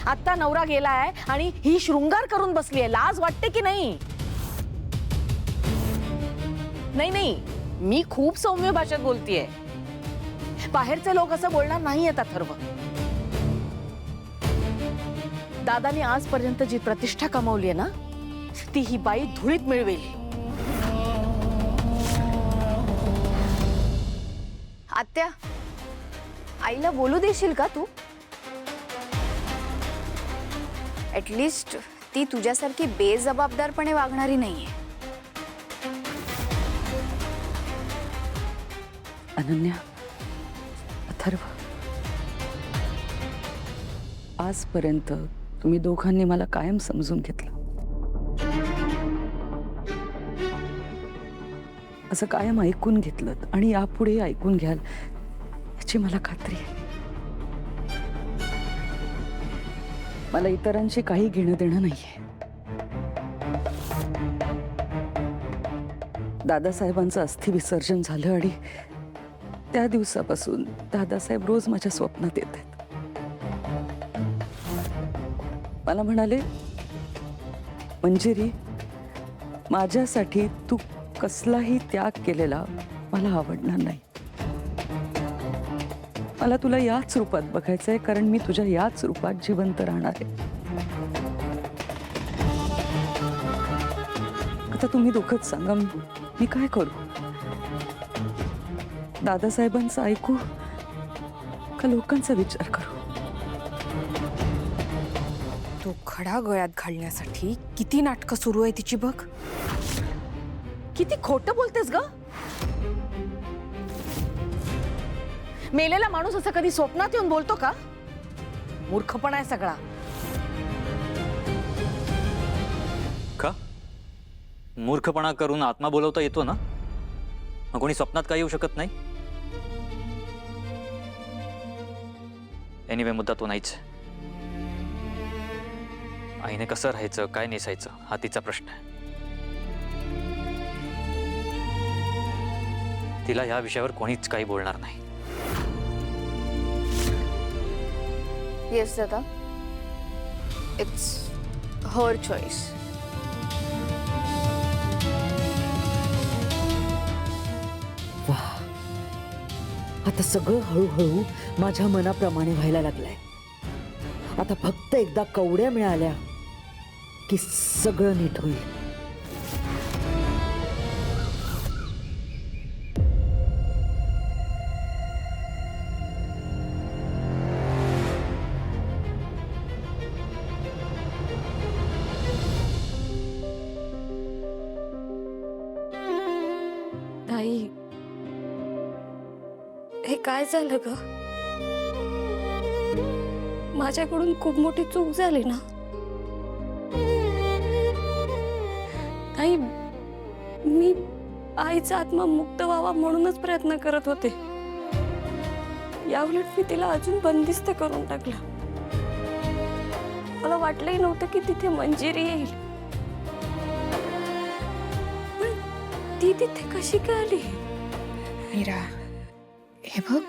आता नवरा गेलाय आणि ही शृंगार करून बसली आहे. लाज वाटते की नाही? नाही नाही, मी खूप सौम्य भाषेत बोलतीये. बाहेरचे लोक असं बोलणार नाहीयेत अथर्व. दादानी आजपर्यंत जी प्रतिष्ठा कमावली आहे ना, ती ही बाई धुळीत मिळवेल. आत्या, आईला बोलू देशील का तू? ऍटलिस्ट ती तुझ्यासारखी बेजबाबदारपणे वागणारी नाहीये. अनन्या, अथर्व, आजपर्यंत तुम्ही दोघांनी मला कायम समजून घेतलं. असं कायम ऐकून घेतलं आणि यापुढे ऐकून घ्याल याची मला खात्री आहे. मला इतरांशी काही घेणं देणं नाहीये. दादासाहेबांचं अस्थि विसर्जन झालं आणि त्या दिवसापासून दादासाहेब रोज माझ्या स्वप्नात येत आहेत. मला म्हणाले, मंजिरी, माझ्यासाठी तू कसलाही त्याग केलेला मला आवडणार नाही. मला तुला याच रूपात बघायचंय, कारण मी तुझ्या याच रूपात जिवंत राहणार आहे. आता तुम्ही दोघंच सांगा, मी काय करू? दादासाहेबांचं ऐकू का लोकांचा विचार करू? तो खडा गळ्यात घालण्यासाठी किती नाटकं सुरू आहे तिची बघ. किती खोटं बोलतेस ग? मेलेला माणूस असं कधी स्वप्नात येऊन बोलतो का? मूर्खपणा आहे सगळा. का मूर्खपणा करून आत्मा बोलवता येतो ना? मग कोणी स्वप्नात काय येऊ शकत नाही? एनिवे, मुद्दा तो नाहीच. आईने कसं राहायचं, काय नेसायचं, हा तिचा प्रश्न आहे. तिला ह्या विषयावर कोणीच काही बोलणार नाही. येस दादा, इट्स हर चॉईस. वाह, आता सगळं हळूहळू माझ्या मनाप्रमाणे व्हायला लागलंय. आता फक्त एकदा कवड्या मिळाल्या की सगळं नीट होईल. ताई, हे काय झालं ग? माझ्याकडून खूप मोठी चूक झाली ना ताई. मी आईचा आत्मा मुक्त व्हावा म्हणूनच प्रयत्न करत होते. याउलट मी तिला अजून बंदिस्त करून टाकलं. मला वाटलंही नव्हतं की तिथे मंजिरी येईल. पण ती तिथे कशी काय आली? मीरा, हे बघ,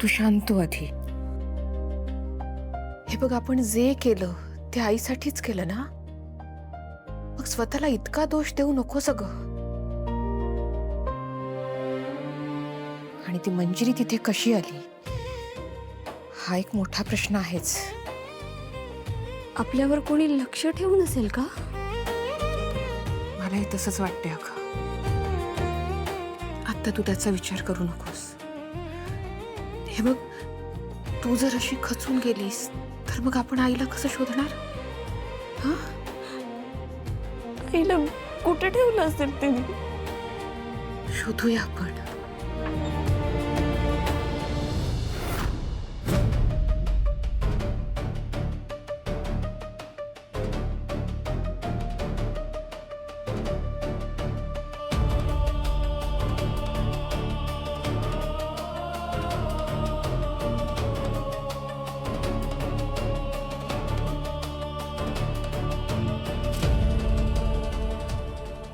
तू शांत हो आधी. हे बघ, आपण जे केलं ते आईसाठीच केलं ना. मग स्वतःला इतका दोष देऊ नकोस ग. आणि ती मंजिरी तिथे कशी आली हा एक मोठा प्रश्न आहेच. आपल्यावर कोणी लक्ष ठेवून असेल का? मलाही तसंच वाटतंय अगं. आता तू त्याचा विचार करू नकोस. हे बघ, तू जर अशी खचून गेलीस तर मग आपण आईला कसं शोधणार? हा, आईला कुठे ठेवलं असेल तिने? शोधूया आपण.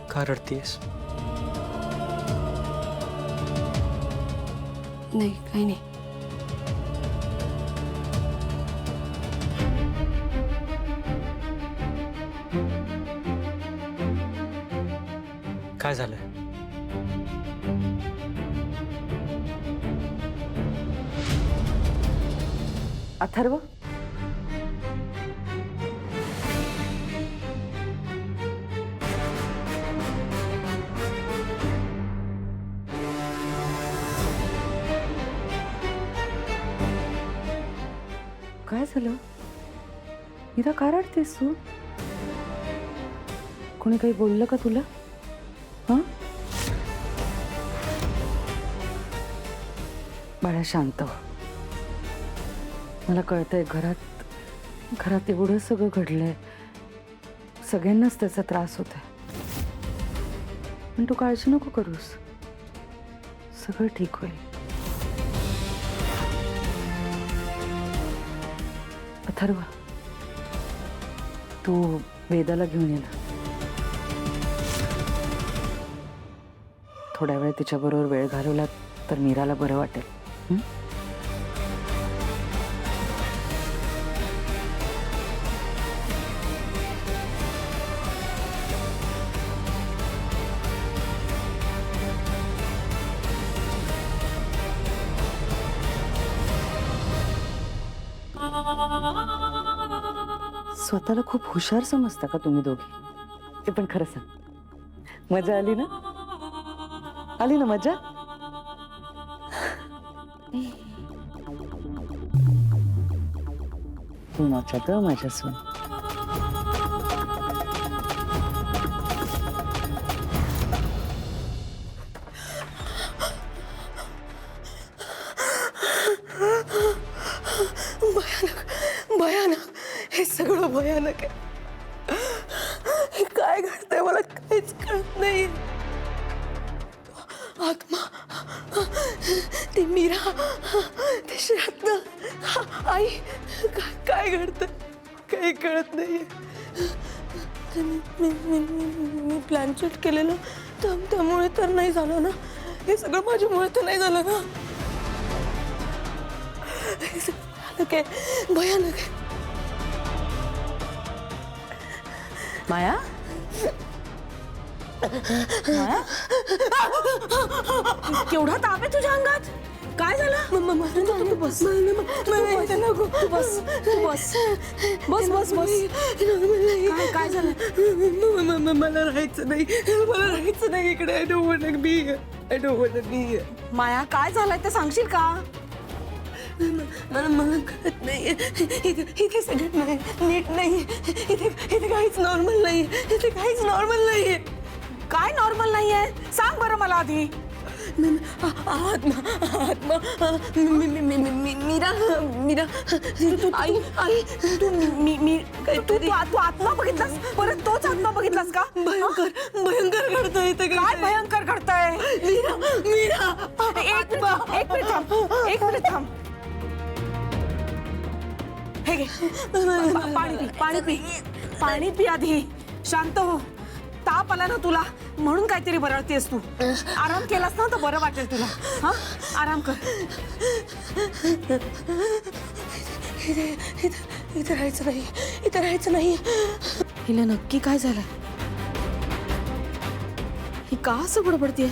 का रडतीयस? नाही, काही नाही. काय झालंय? अथर्व, काय झालं? मीरा, काय रडतेस तू? कोणी काही बोललं का तुला? हा, बाळा शांत हो. मला कळतंय घरात एवढं सगळं घडलंय, सगळ्यांनाच त्याचा त्रास होतोय, पण तू काळजी नको करूस, सगळं ठीक होईल. अथर्व, तू वेदाला घेऊन ये ना. थोड्या वेळ तिच्याबरोबर वेळ घालवला तर मीराला बरं वाटेल. हं? स्वतःला खूप हुशार समजता का तुम्ही दोघी? ते पण खरं सांग, मजा आली ना? आली ना मजा? तू मजा ग माझ्या सून. भयानक, हे सगळं भयानक आहे. हे काय घडतंय मला काहीच कळत नाही. आत्मा, ती मीरा, ते श्राद्ध, आई, काय घडतंय काही कळत नाहीये. मी प्लॅन सेट केलेलं त्यामुळे तर नाही झालं ना. हे सगळं माझ्यामुळे तर नाही झालं ना. हे सगळं भयानक आहे, भयानक आहे. माया, माया, केवढा ताप आहे तुझ्या अंगात? काय झालं? तू बस, नको, तू बस, तू बस, बस बस बस. काय झालं? मला राहायचं नाही इकडे. I don't want to be. माया, काय झालंय ते सांगशील का? मला कळत नाहीये. इथे सगळं नाही नीट नाही. इथे काहीच नॉर्मल नाहीये. काय नॉर्मल नाहीये? सांग बरं मला आधी. आत्मा, मीरा, आई, तू आत्मा बघितलास? परत तोच आत्मा बघितलास का? भयंकर घडतंय इथे. काय भयंकर घडतंय? मीरा, एक मिनिट थांब. हे घे, पाणी पी आधी. शांत हो. ताप आला ना तुला म्हणून काहीतरी बरळतेस तू. आराम केलास ना तर बरं वाटेल तुला. हा, आराम कर. इथे राहायचं नाही. हिला नक्की काय झालं? ही का असं बडबडतेय?